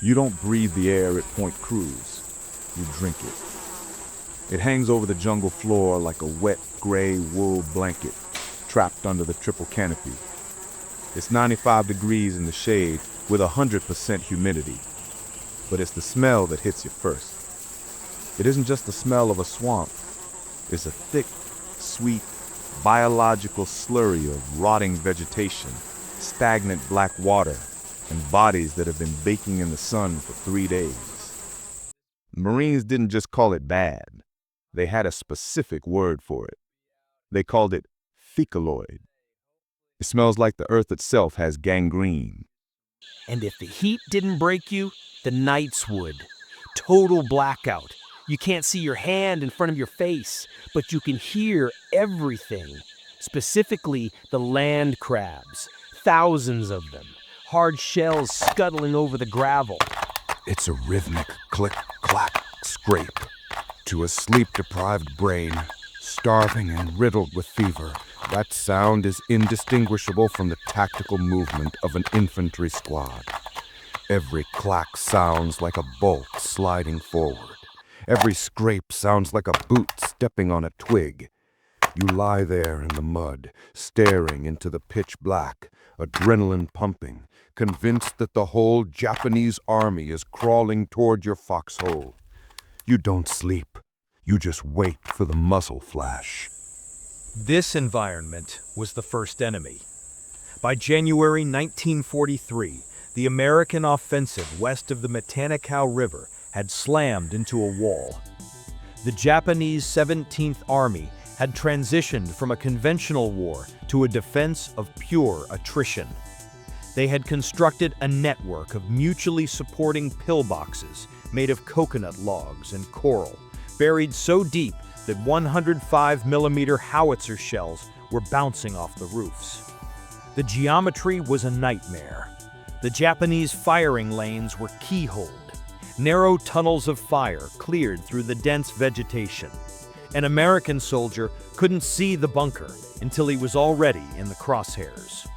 You don't breathe the air at Point Cruz. You drink it. It hangs over the jungle floor like a wet, gray wool blanket trapped under the triple canopy. It's 95 degrees in the shade with 100% humidity. But it's the smell that hits you first. It isn't just the smell of a swamp. It's a thick, sweet, biological slurry of rotting vegetation, stagnant black water, and bodies that have been baking in the sun for 3 days. The Marines didn't just call it bad. They had a specific word for it. They called it fecaloid. It smells like the earth itself has gangrene. And if the heat didn't break you, the nights would. Total blackout. You can't see your hand in front of your face, but you can hear everything. Specifically, the land crabs. Thousands of them. Hard shells scuttling over the gravel. It's a rhythmic click, clack, scrape. To a sleep-deprived brain, starving and riddled with fever, that sound is indistinguishable from the tactical movement of an infantry squad. Every clack sounds like a bolt sliding forward. Every scrape sounds like a boot stepping on a twig. You lie there in the mud, staring into the pitch black, adrenaline pumping, convinced that the whole Japanese army is crawling toward your foxhole. You don't sleep. You just wait for the muzzle flash. This environment was the first enemy. By January 1943, the American offensive west of the Guadalcanal River had slammed into a wall. The Japanese 17th Army had transitioned from a conventional war to a defense of pure attrition. They had constructed a network of mutually supporting pillboxes made of coconut logs and coral, buried so deep that 105mm howitzer shells were bouncing off the roofs. The geometry was a nightmare. The Japanese firing lanes were keyholed. Narrow tunnels of fire cleared through the dense vegetation. An American soldier couldn't see the bunker until he was already in the crosshairs.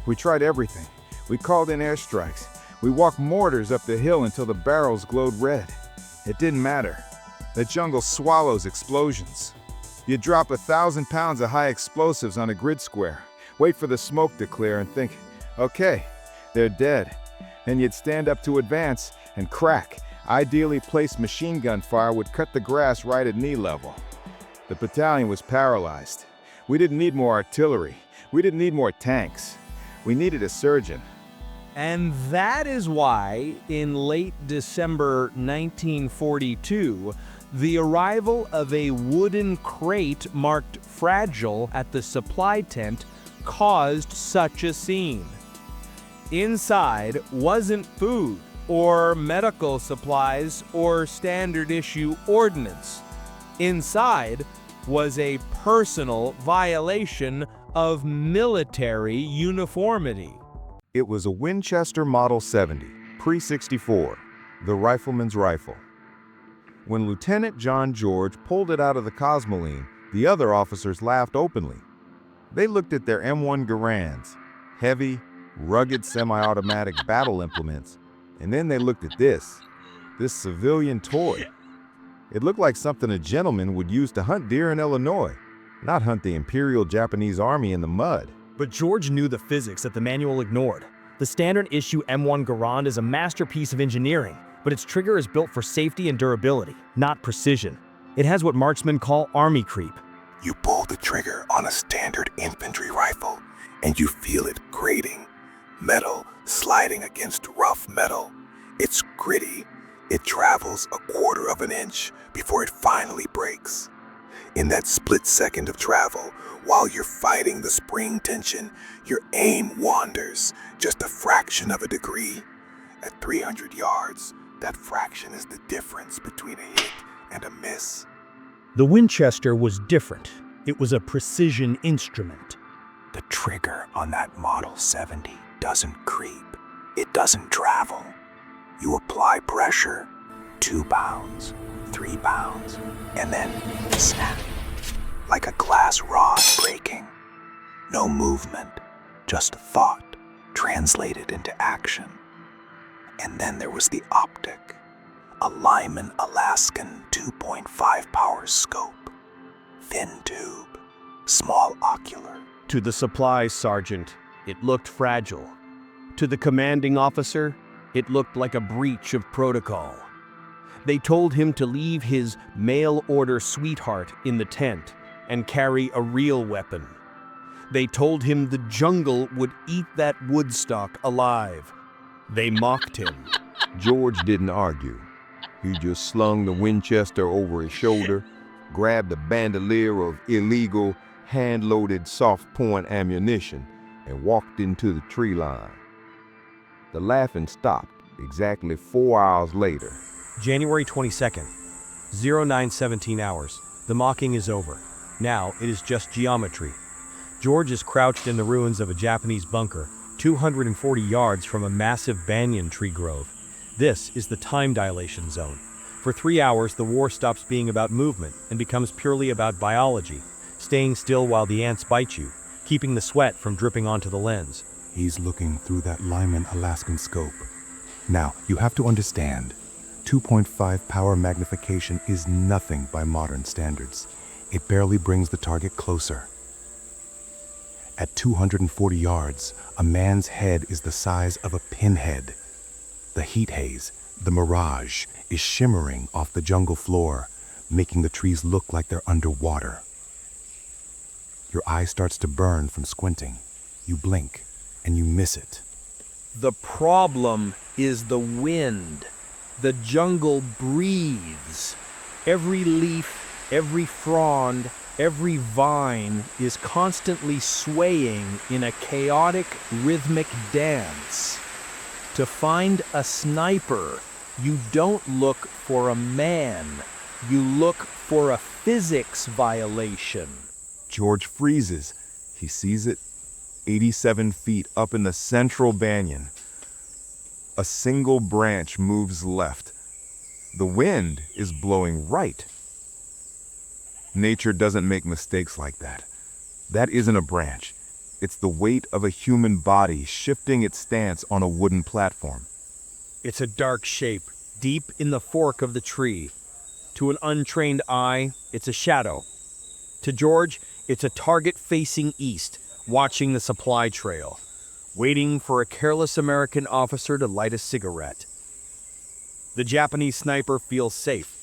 We tried everything. We called in airstrikes. We walked mortars up the hill until the barrels glowed red. It didn't matter. The jungle swallows explosions. You drop 1,000 pounds of high explosives on a grid square, wait for the smoke to clear and think, okay, they're dead. Then you'd stand up to advance and crack. Ideally placed machine gun fire would cut the grass right at knee level. The battalion was paralyzed. We didn't need more artillery. We didn't need more tanks. We needed a surgeon. And that is why, in late December 1942, the arrival of a wooden crate marked fragile at the supply tent caused such a scene. Inside wasn't food, or medical supplies, or standard issue ordnance. Inside was a personal violation of military uniformity. It was a Winchester Model 70, pre-64, the rifleman's rifle. When Lieutenant John George pulled it out of the Cosmoline, the other officers laughed openly. They looked at their M1 Garands, heavy, rugged semi-automatic battle implements, and then they looked at this civilian toy. It looked like something a gentleman would use to hunt deer in Illinois, not hunt the Imperial Japanese Army in the mud. But George knew the physics that the manual ignored. The standard issue M1 Garand is a masterpiece of engineering, but its trigger is built for safety and durability, not precision. It has what marksmen call army creep. You pull the trigger on a standard infantry rifle, and you feel it grating. Metal sliding against rough metal. It's gritty. It travels 1/4 of an inch before it finally breaks. In that split second of travel, while you're fighting the spring tension, your aim wanders just a fraction of a degree. At 300 yards, that fraction is the difference between a hit and a miss. The Winchester was different. It was a precision instrument. The trigger on that Model 70 doesn't creep. It doesn't travel. You apply pressure, 2 pounds, 3 pounds, and then snap, like a glass rod breaking. No movement, just thought translated into action. And then there was the optic. A Lyman Alaskan 2.5 power scope. Thin tube. Small ocular. To the supplies sergeant, it looked fragile. To the commanding officer, it looked like a breach of protocol. They told him to leave his mail-order sweetheart in the tent and carry a real weapon. They told him the jungle would eat that Woodstock alive. They mocked him. George didn't argue. He just slung the Winchester over his shoulder, grabbed a bandolier of illegal, hand-loaded soft-point ammunition, and walked into the tree line. The laughing stopped exactly 4 hours later. January 22nd, 0917 hours. The mocking is over. Now it is just geometry. George is crouched in the ruins of a Japanese bunker, 240 yards from a massive banyan tree grove. This is the time dilation zone. For 3 hours, the war stops being about movement and becomes purely about biology, staying still while the ants bite you, keeping the sweat from dripping onto the lens. He's looking through that Lyman Alaskan scope. Now, you have to understand, 2.5 power magnification is nothing by modern standards. It barely brings the target closer. At 240 yards, a man's head is the size of a pinhead. The heat haze, the mirage, is shimmering off the jungle floor, making the trees look like they're underwater. Your eye starts to burn from squinting. You blink, and you miss it. The problem is the wind. The jungle breathes. Every leaf, every frond, every vine is constantly swaying in a chaotic, rhythmic dance. To find a sniper, you don't look for a man. You look for a physics violation. George freezes. He sees it 87 feet up in the central banyan. A single branch moves left. The wind is blowing right. Nature doesn't make mistakes like that. That isn't a branch. It's the weight of a human body shifting its stance on a wooden platform. It's a dark shape, deep in the fork of the tree. To an untrained eye, it's a shadow. To George, it's a target facing east, watching the supply trail, waiting for a careless American officer to light a cigarette. The Japanese sniper feels safe.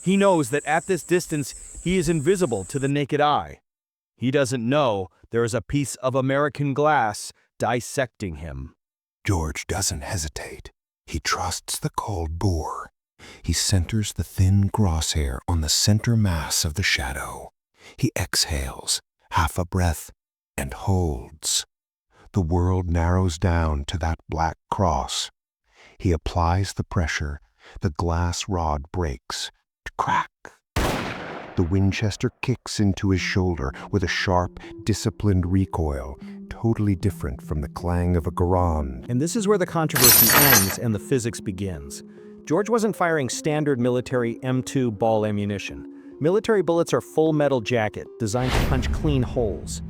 He knows that at this distance, he is invisible to the naked eye. He doesn't know there is a piece of American glass dissecting him. George doesn't hesitate. He trusts the cold bore. He centers the thin crosshair on the center mass of the shadow. He exhales, half a breath, and holds. The world narrows down to that black cross. He applies the pressure. The glass rod breaks. Crack. The Winchester kicks into his shoulder with a sharp, disciplined recoil, totally different from the clang of a Garand. And this is where the controversy ends and the physics begins. George wasn't firing standard military M2 ball ammunition. Military bullets are full metal jacket designed to punch clean holes.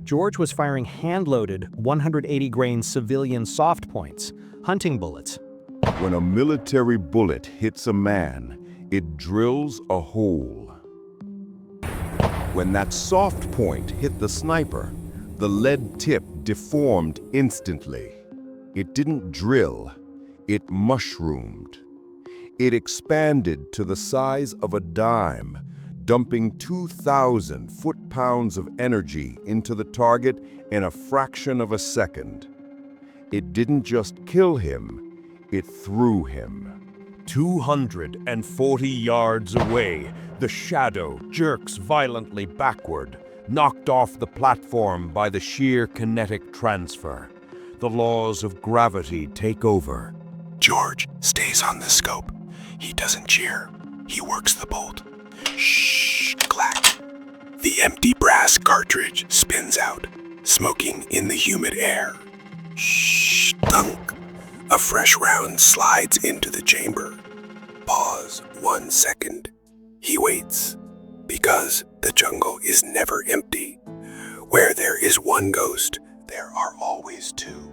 George was firing hand-loaded 180-grain civilian soft points, hunting bullets. When a military bullet hits a man, it drills a hole. When that soft point hit the sniper, the lead tip deformed instantly. It didn't drill, it mushroomed. It expanded to the size of a dime, dumping 2,000 foot-pounds of energy into the target in a fraction of a second. It didn't just kill him, it threw him. 240 yards away, the shadow jerks violently backward, knocked off the platform by the sheer kinetic transfer. The laws of gravity take over. George stays on the scope. He doesn't cheer. He works the bolt. Shh, clack. The empty brass cartridge spins out, smoking in the humid air. Shh, thunk. A fresh round slides into the chamber. Pause 1 second. He waits, because the jungle is never empty. Where there is one ghost, there are always two.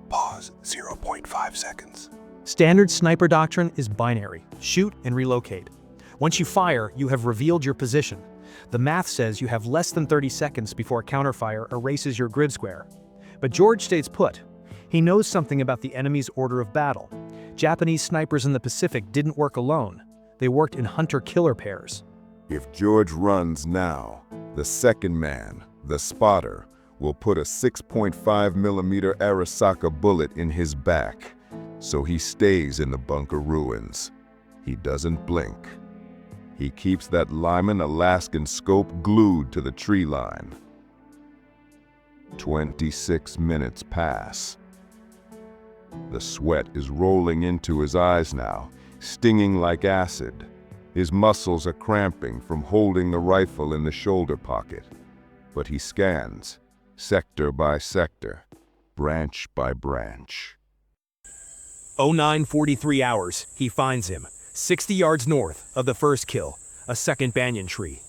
Pause 0.5 seconds. Standard sniper doctrine is binary: shoot and relocate. Once you fire, you have revealed your position. The math says you have less than 30 seconds before counterfire erases your grid square. But George stays put. He knows something about the enemy's order of battle. Japanese snipers in the Pacific didn't work alone. They worked in hunter-killer pairs. If George runs now, the second man, the spotter, will put a 6.5mm Arasaka bullet in his back, so he stays in the bunker ruins. He doesn't blink. He keeps that Lyman Alaskan scope glued to the tree line. 26 minutes pass. The sweat is rolling into his eyes now, stinging like acid. His muscles are cramping from holding the rifle in the shoulder pocket. But he scans, sector by sector, branch by branch. 09:43 hours, he finds him, 60 yards north of the first kill, a second banyan tree.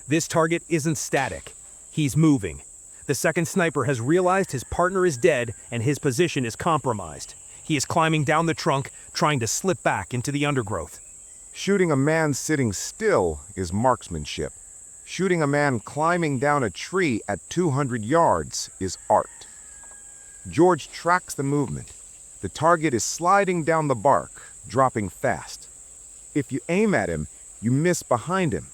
This target isn't static. He's moving. The second sniper has realized his partner is dead and his position is compromised. He is climbing down the trunk, trying to slip back into the undergrowth. Shooting a man sitting still is marksmanship. Shooting a man climbing down a tree at 200 yards is art. George tracks the movement. The target is sliding down the bark, dropping fast. If you aim at him, you miss behind him.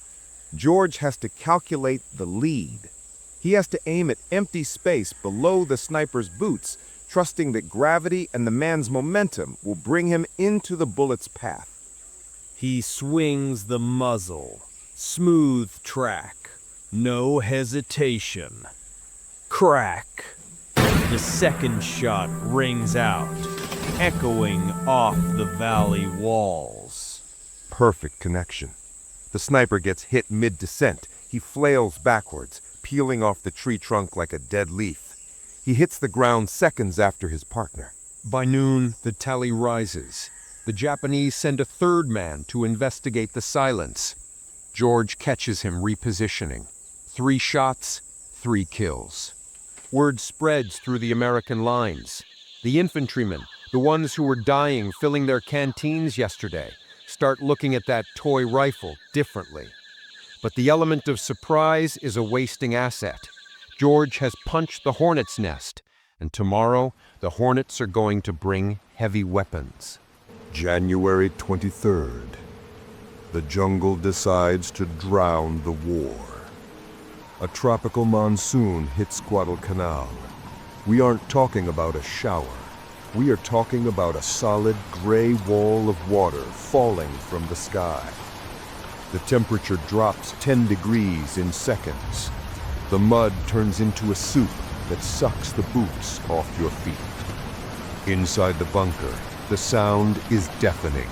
George has to calculate the lead. He has to aim at empty space below the sniper's boots, trusting that gravity and the man's momentum will bring him into the bullet's path. He swings the muzzle. Smooth track. No hesitation. Crack. The second shot rings out, echoing off the valley walls. Perfect connection. The sniper gets hit mid-descent. He flails backwards, peeling off the tree trunk like a dead leaf. He hits the ground seconds after his partner. By noon, the tally rises. The Japanese send a third man to investigate the silence. George catches him repositioning. 3 shots, 3 kills. Word spreads through the American lines. The infantrymen, the ones who were dying filling their canteens yesterday, start looking at that toy rifle differently. But the element of surprise is a wasting asset. George has punched the hornet's nest, and tomorrow the hornets are going to bring heavy weapons. January 23rd. The jungle decides to drown the war. A tropical monsoon hits Guadalcanal. We aren't talking about a shower. We are talking about a solid gray wall of water falling from the sky. The temperature drops 10 degrees in seconds. The mud turns into a soup that sucks the boots off your feet. Inside the bunker, the sound is deafening.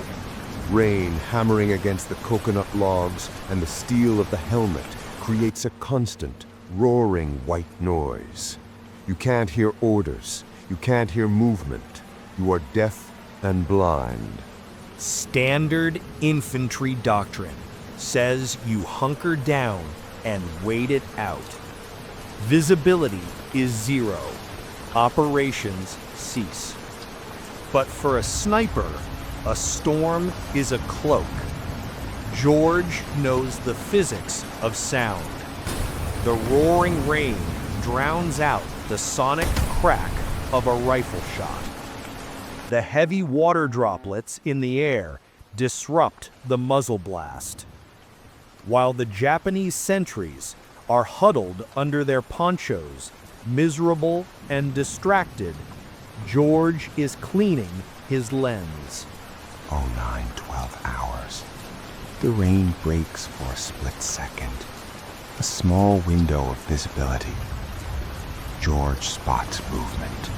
Rain hammering against the coconut logs and the steel of the helmet creates a constant, roaring white noise. You can't hear orders. You can't hear movement. You are deaf and blind. Standard infantry doctrine says you hunker down and wait it out. Visibility is 0. Operations cease. But for a sniper, a storm is a cloak. George knows the physics of sound. The roaring rain drowns out the sonic crack of a rifle shot. The heavy water droplets in the air disrupt the muzzle blast. While the Japanese sentries are huddled under their ponchos, miserable and distracted, George is cleaning his lens. 09:12 hours. The rain breaks for a split second. A small window of visibility. George spots movement.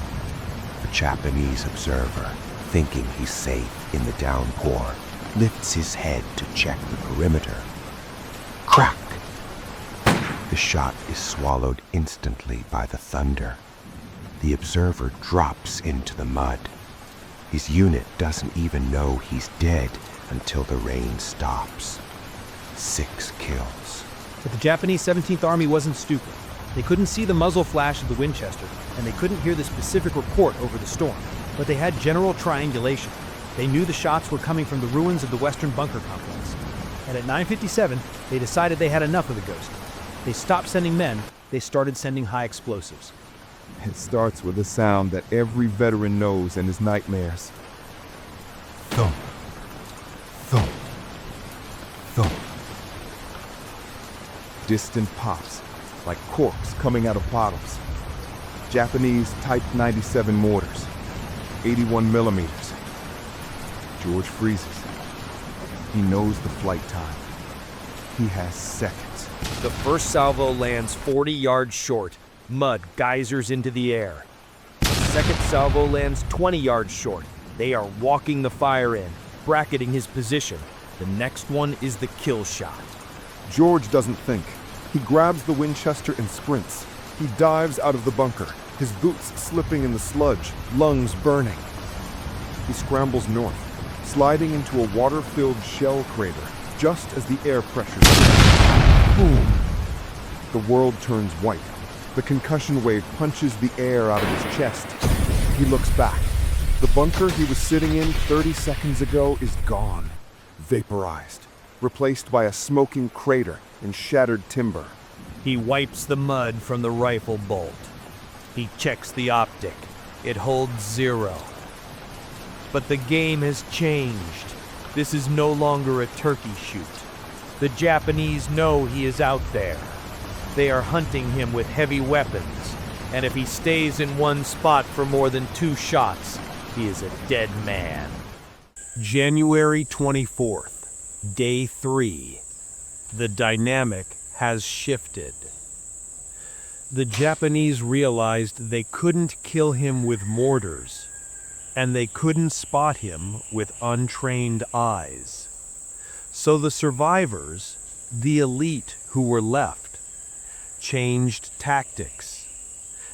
A Japanese observer, thinking he's safe in the downpour, lifts his head to check the perimeter. Crack! The shot is swallowed instantly by the thunder. The observer drops into the mud. His unit doesn't even know he's dead until the rain stops. 6 kills. But the Japanese 17th Army wasn't stupid. They couldn't see the muzzle flash of the Winchester, and they couldn't hear the specific report over the storm. But they had general triangulation. They knew the shots were coming from the ruins of the western bunker complex. And at 9:57, they decided they had enough of the ghost. They stopped sending men, they started sending high explosives. It starts with a sound that every veteran knows in his nightmares. Thump. Thump. Thump. Distant pops, like corks coming out of bottles. Japanese Type 97 mortars, 81 millimeters. George freezes. He knows the flight time. He has seconds. The first salvo lands 40 yards short. Mud geysers into the air. The second salvo lands 20 yards short. They are walking the fire in, bracketing his position. The next one is the kill shot. George doesn't think. He grabs the Winchester and sprints. He dives out of the bunker, his boots slipping in the sludge, lungs burning. He scrambles north, sliding into a water-filled shell crater just as the air pressure shifts. Boom! The world turns white. The concussion wave punches the air out of his chest. He looks back. The bunker he was sitting in 30 seconds ago is gone, vaporized, replaced by a smoking crater and shattered timber. He wipes the mud from the rifle bolt. He checks the optic. It holds 0. But the game has changed. This is no longer a turkey shoot. The Japanese know he is out there. They are hunting him with heavy weapons, and if he stays in one spot for more than 2 shots, he is a dead man. January 24th, day 3. The dynamic has shifted. The Japanese realized they couldn't kill him with mortars, and they couldn't spot him with untrained eyes. So the survivors, the elite who were left, changed tactics.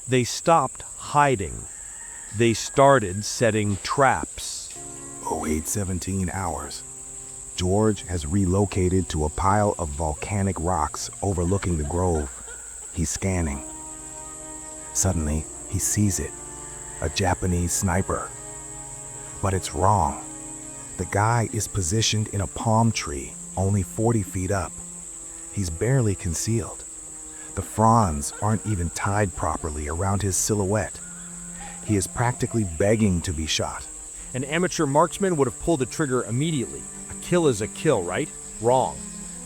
They stopped hiding. They started setting traps. 0817 hours. George has relocated to a pile of volcanic rocks overlooking the grove. He's scanning. Suddenly, he sees it. A Japanese sniper. But it's wrong. The guy is positioned in a palm tree, only 40 feet up. He's barely concealed. The fronds aren't even tied properly around his silhouette. He is practically begging to be shot. An amateur marksman would have pulled the trigger immediately. A kill is a kill, right? Wrong.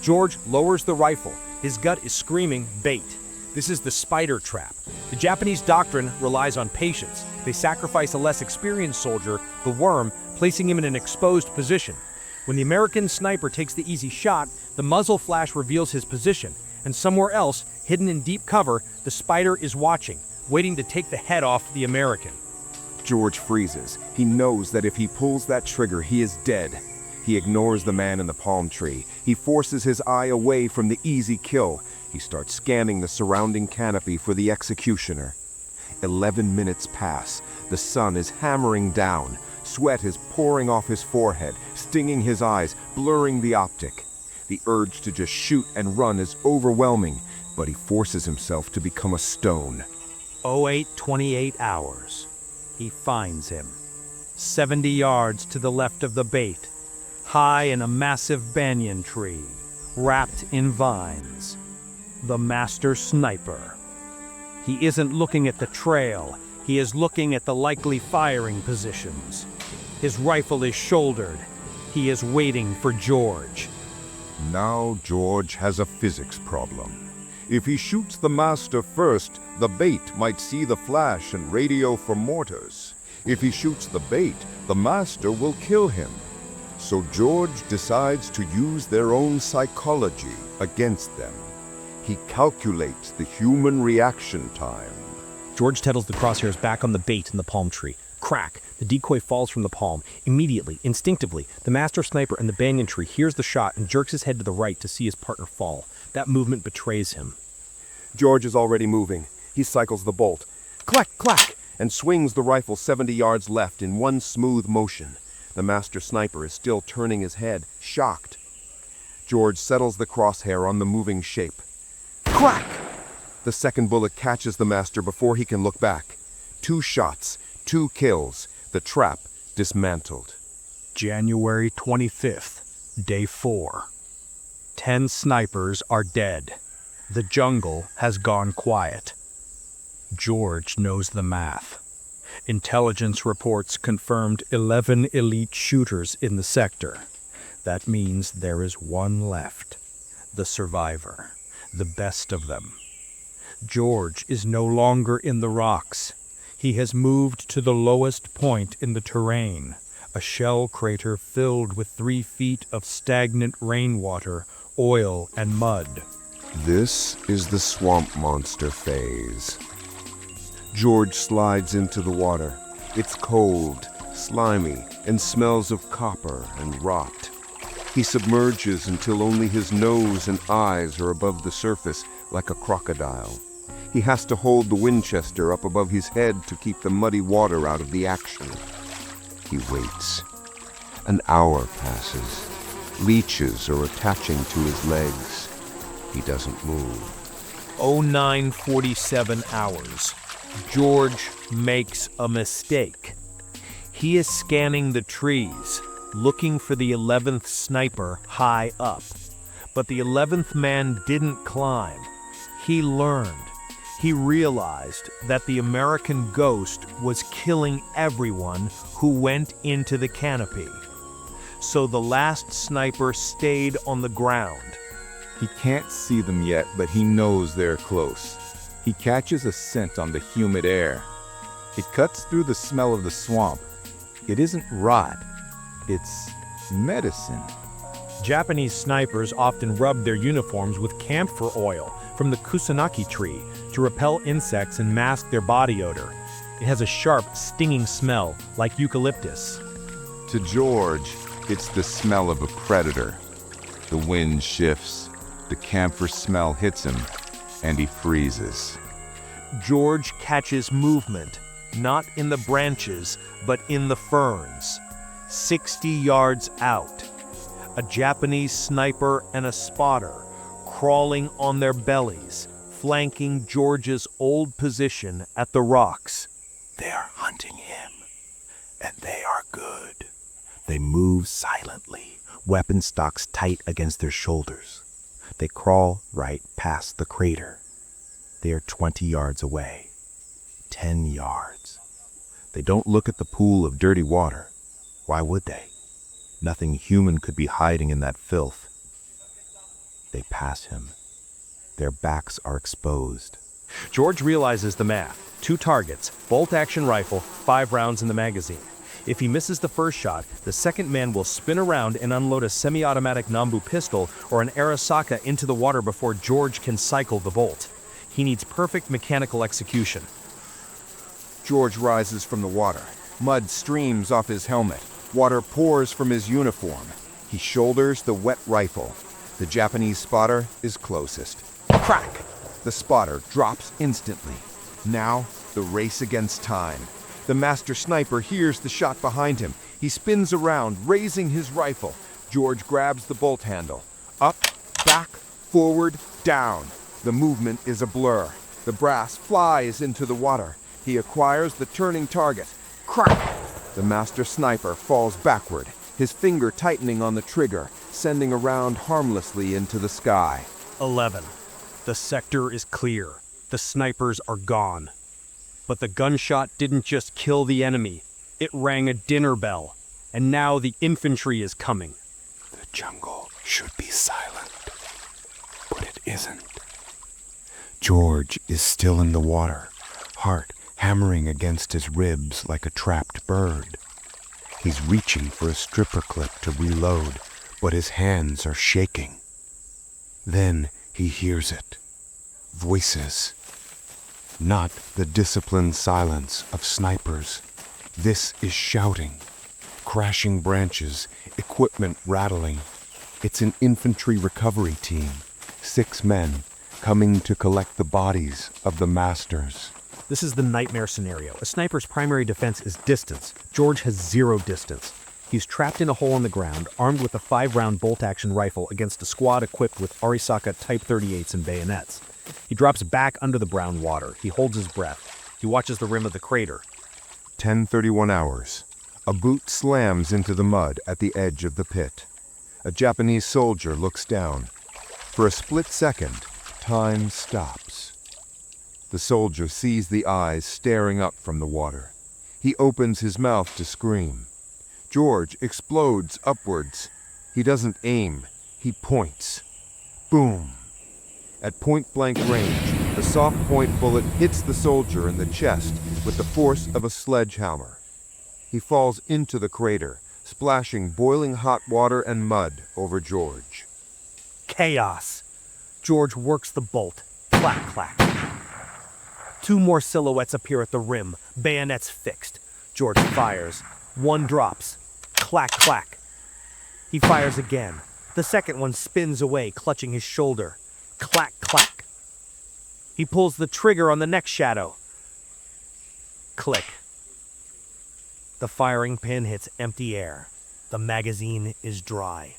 George lowers the rifle. His gut is screaming, bait. This is the spider trap. The Japanese doctrine relies on patience. They sacrifice a less experienced soldier, the worm, placing him in an exposed position. When the American sniper takes the easy shot, the muzzle flash reveals his position, and somewhere else, hidden in deep cover, the spider is watching, waiting to take the head off the American. George freezes. He knows that if he pulls that trigger, he is dead. He ignores the man in the palm tree. He forces his eye away from the easy kill. He starts scanning the surrounding canopy for the executioner. 11 minutes pass. The sun is hammering down. Sweat is pouring off his forehead, stinging his eyes, blurring the optic. The urge to just shoot and run is overwhelming, but he forces himself to become a stone. 0828 hours. He finds him. 70 yards to the left of the bait, high in a massive banyan tree, wrapped in vines. The master sniper. He isn't looking at the trail. He is looking at the likely firing positions. His rifle is shouldered. He is waiting for George. Now George has a physics problem. If he shoots the master first, the bait might see the flash and radio for mortars. If he shoots the bait, the master will kill him. So George decides to use their own psychology against them. He calculates the human reaction time. George settles the crosshairs back on the bait in the palm tree. Crack! The decoy falls from the palm. Immediately, instinctively, the master sniper in the banyan tree hears the shot and jerks his head to the right to see his partner fall. That movement betrays him. George is already moving. He cycles the bolt. Clack, clack! And swings the rifle 70 yards left in one smooth motion. The master sniper is still turning his head, shocked. George settles the crosshair on the moving shape. Crack! The second bullet catches the master before he can look back. 2 shots, 2 kills, the trap dismantled. January 25th, day 4. 10 snipers are dead. The jungle has gone quiet. George knows the math. Intelligence reports confirmed 11 elite shooters in the sector. That means there is one left. The survivor. The best of them. George is no longer in the rocks. He has moved to the lowest point in the terrain, a shell crater filled with 3 feet of stagnant rainwater, oil, and mud. This is the swamp monster phase. George slides into the water. It's cold, slimy, and smells of copper and rot. He submerges until only his nose and eyes are above the surface, like a crocodile. He has to hold the Winchester up above his head to keep the muddy water out of the action. He waits. An hour passes. Leeches are attaching to his legs. He doesn't move. 0947 hours. George makes a mistake. He is scanning the trees, looking for the 11th sniper high up. But the 11th man didn't climb. He learned. He realized that the American ghost was killing everyone who went into the canopy. So the last sniper stayed on the ground. He can't see them yet, but he knows they're close. He catches a scent on the humid air. It cuts through the smell of the swamp. It isn't rot, it's medicine. Japanese snipers often rub their uniforms with camphor oil from the kusanagi tree to repel insects and mask their body odor. It has a sharp, stinging smell like eucalyptus. To George, it's the smell of a predator. The wind shifts, the camphor smell hits him, and he freezes. George catches movement, not in the branches, but in the ferns. 60 yards out. A Japanese sniper and a spotter crawling on their bellies, flanking George's old position at the rocks. They're hunting him, and they are good. They move silently, weapon stocks tight against their shoulders. They crawl right past the crater. They are 20 yards away. 10 yards. They don't look at the pool of dirty water. Why would they? Nothing human could be hiding in that filth. They pass him. Their backs are exposed. George realizes the math. 2 targets, bolt-action rifle, 5 rounds in the magazine. If he misses the first shot, the second man will spin around and unload a semi-automatic Nambu pistol or an Arasaka into the water before George can cycle the bolt. He needs perfect mechanical execution. George rises from the water. Mud streams off his helmet. Water pours from his uniform. He shoulders the wet rifle. The Japanese spotter is closest. Crack! The spotter drops instantly. Now, the race against time. The master sniper hears the shot behind him. He spins around, raising his rifle. George grabs the bolt handle. Up, back, forward, down. The movement is a blur. The brass flies into the water. He acquires the turning target. Crack! The master sniper falls backward, his finger tightening on the trigger, sending a round harmlessly into the sky. 11. The sector is clear. The snipers are gone. But the gunshot didn't just kill the enemy. It rang a dinner bell. And now the infantry is coming. The jungle should be silent, but it isn't. George is still in the water, heart hammering against his ribs like a trapped bird. He's reaching for a stripper clip to reload, but his hands are shaking. Then he hears it. Voices. Not the disciplined silence of snipers. This is shouting, crashing branches, equipment rattling. It's an infantry recovery team, 6 men, coming to collect the bodies of the masters. This is the nightmare scenario. A sniper's primary defense is distance. George has 0 distance. He's trapped in a hole in the ground, armed with a 5-round bolt-action rifle against a squad equipped with Arisaka Type 38s and bayonets. He drops back under the brown water. He holds his breath. He watches the rim of the crater. 10:31 hours. A boot slams into the mud at the edge of the pit. A Japanese soldier looks down. For a split second, time stops. The soldier sees the eyes staring up from the water. He opens his mouth to scream. George explodes upwards. He doesn't aim, he points. Boom! At point-blank range, the soft-point bullet hits the soldier in the chest with the force of a sledgehammer. He falls into the crater, splashing boiling hot water and mud over George. Chaos. George works the bolt. Clack, clack. Two more silhouettes appear at the rim, bayonets fixed. George fires. One drops. Clack, clack. He fires again. The second one spins away, clutching his shoulder. Clack, clack. He pulls the trigger on the next shadow. Click. The firing pin hits empty air. The magazine is dry.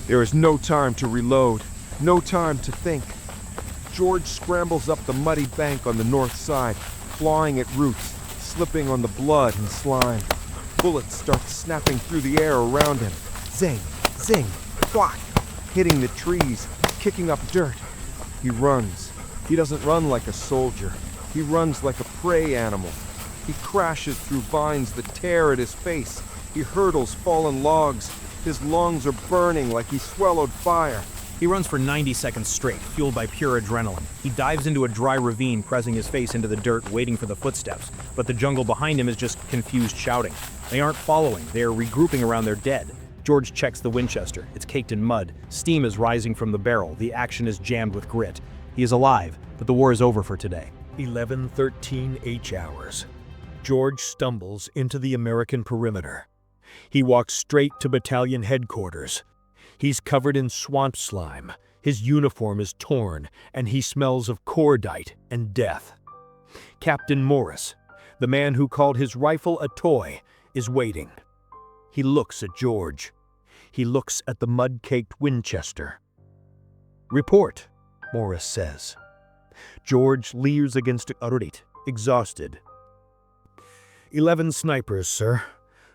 There is no time to reload, no time to think. George scrambles up the muddy bank on the north side, clawing at roots, slipping on the blood and slime. Bullets start snapping through the air around him. Zing, zing, thwack, hitting the trees, kicking up dirt. He runs. He doesn't run like a soldier. He runs like a prey animal. He crashes through vines that tear at his face. He hurdles fallen logs. His lungs are burning like he swallowed fire. He runs for 90 seconds straight, fueled by pure adrenaline. He dives into a dry ravine, pressing his face into the dirt, waiting for the footsteps. But the jungle behind him is just confused shouting. They aren't following. They are regrouping around their dead. George checks the Winchester. It's caked in mud. Steam is rising from the barrel. The action is jammed with grit. He is alive, but the war is over for today. 11:13 H-hours. George stumbles into the American perimeter. He walks straight to battalion headquarters. He's covered in swamp slime. His uniform is torn, and he smells of cordite and death. Captain Morris, the man who called his rifle a toy, is waiting. He looks at George. He looks at the mud-caked Winchester. "Report," Morris says. George leers against Arurit, exhausted. 11 snipers, sir,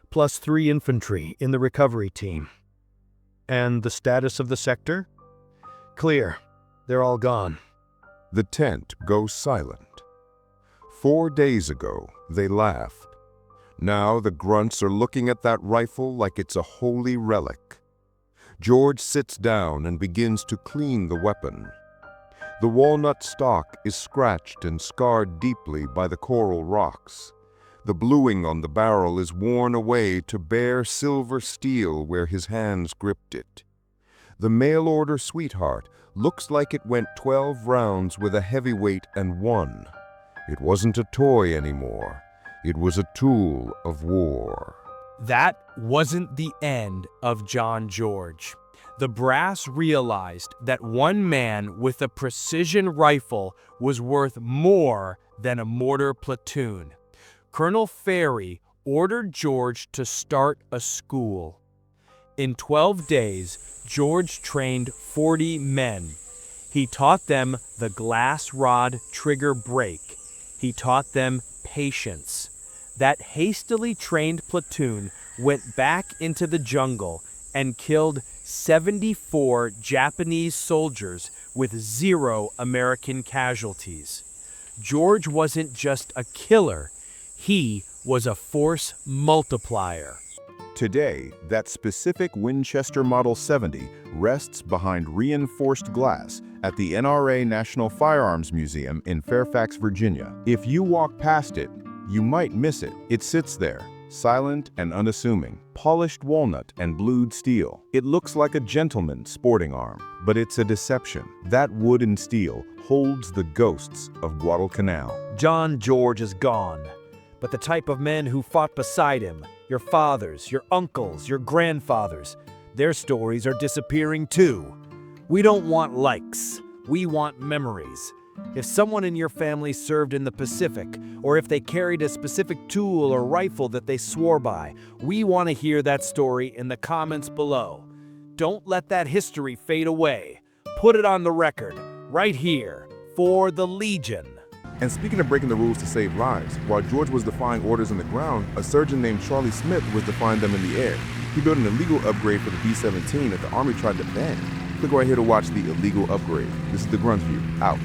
plus 3 infantry in the recovery team. And the status of the sector? Clear. They're all gone. The tent goes silent. 4 days ago, they laughed. Now the grunts are looking at that rifle like it's a holy relic. George sits down and begins to clean the weapon. The walnut stock is scratched and scarred deeply by the coral rocks. The bluing on the barrel is worn away to bare silver steel where his hands gripped it. The mail-order Sweetheart looks like it went 12 rounds with a heavyweight and won. It wasn't a toy anymore. It was a tool of war. That wasn't the end of John George. The brass realized that one man with a precision rifle was worth more than a mortar platoon. Colonel Ferry ordered George to start a school. In 12 days, George trained 40 men. He taught them the glass rod trigger break. He taught them patience. That hastily trained platoon went back into the jungle and killed 74 Japanese soldiers with 0 American casualties. George wasn't just a killer, he was a force multiplier. Today, that specific Winchester Model 70 rests behind reinforced glass at the NRA National Firearms Museum in Fairfax, Virginia. If you walk past it, you might miss it. It sits there, silent and unassuming, polished walnut and blued steel. It looks like a gentleman's sporting arm, but it's a deception. That wood and steel holds the ghosts of Guadalcanal. John George is gone, but the type of men who fought beside him, your fathers, your uncles, your grandfathers, their stories are disappearing too. We don't want likes, we want memories. If someone in your family served in the Pacific, or if they carried a specific tool or rifle that they swore by, we want to hear that story in the comments below. Don't let that history fade away. Put it on the record, right here, for the Legion. And speaking of breaking the rules to save lives, while George was defying orders on the ground, a surgeon named Charlie Smith was defying them in the air. He built an illegal upgrade for the B-17 that the Army tried to ban. Click right here to watch the illegal upgrade. This is the Grunt View. Out.